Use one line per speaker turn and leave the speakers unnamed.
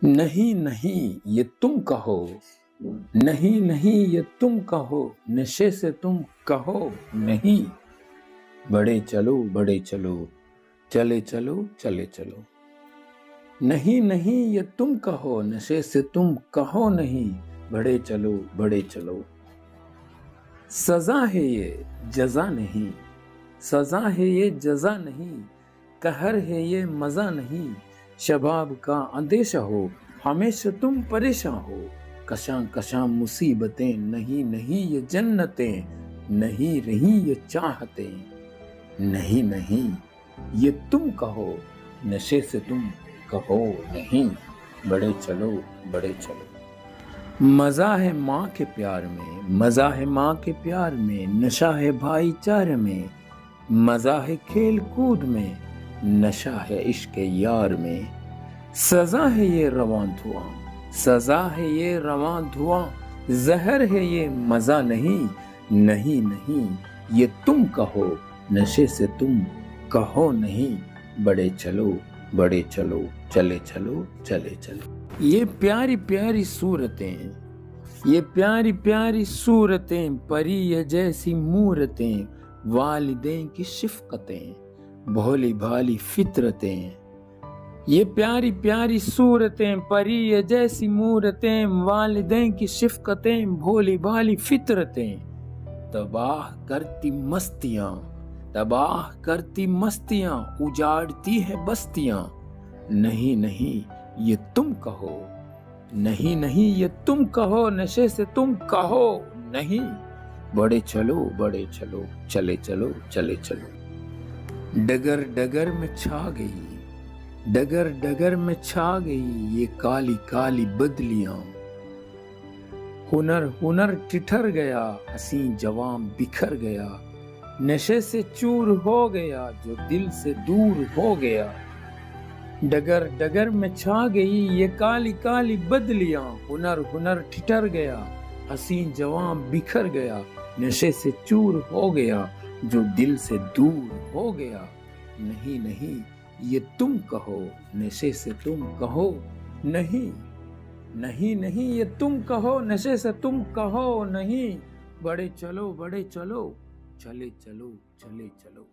نہیں نہیں یہ تم کہو، نہیں نہیں یہ تم کہو، نشے سے تم کہو نہیں، بڑے چلو بڑے چلو، چلے چلو چلے چلو۔ نہیں نہیں یہ تم کہو، نشے سے تم کہو نہیں، بڑے چلو بڑے چلو۔ سزا ہے یہ جزا نہیں، سزا ہے یہ جزا نہیں، قہر ہے یہ مزہ نہیں، شباب کا اندیشہ ہو، ہمیشہ تم پریشاں ہو، کشاں کشاں مصیبتیں، نہیں نہیں یہ جنتیں، نہیں رہی یہ چاہتیں، نہیں نہیں یہ تم کہو، نشے سے تم کہو نہیں، بڑے چلو بڑے چلو۔ مزہ ہے ماں کے پیار میں، مزہ ہے ماں کے پیار میں، نشہ ہے بھائی چارے میں، مزہ ہے کھیل کود میں، نشہ ہے عشق یار میں، سزا ہے یہ رواں دھواں، سزا ہے یہ رواں دھواں، زہر ہے یہ مزہ نہیں، نہیں نہیں یہ تم کہو، نشے سے تم کہو نہیں، بڑے چلو بڑے چلو، چلے چلو چلے چلو۔ یہ پیاری پیاری صورتیں، یہ پیاری پیاری صورتیں، پری جیسی مورتیں، والدین کی شفقتیں، بھولی بھالی فطرتیں، یہ پیاری پیاری صورتیں، پری جیسی مورتیں، والدین کی شفقتیں، بھولی بھالی فطرتیں، تباہ کرتی مستیاں، تباہ کرتی مستیاں، اجاڑتی ہے بستیاں، نہیں نہیں یہ تم کہو، نہیں نہیں یہ تم کہو، نشے سے تم کہو نہیں، بڑے چلو بڑے چلو، چلے چلو چلے چلو۔ ڈگر ڈگر میں چھا گئی، ڈگر ڈگر میں چھا گئی یہ کالی کالی بدلیاں، ہنر ہنر ٹٹھر گیا، حسین جواں بکھر گیا، نشے سے چور ہو گیا جو دل سے دور ہو گیا۔ ڈگر ڈگر میں چھا گئی یہ کالی کالی بدلیاں، ہنر ہنر ٹھٹر گیا، حسین جواں بکھر گیا، نشے سے چور ہو گیا جو دل سے دور ہو گیا۔ نہیں نہیں یہ تم کہو، نشے سے تم کہو نہیں، نہیں نہیں یہ تم کہو، نشے سے تم کہو نہیں، بڑے چلو بڑے چلو، چلے چلو چلے چلو۔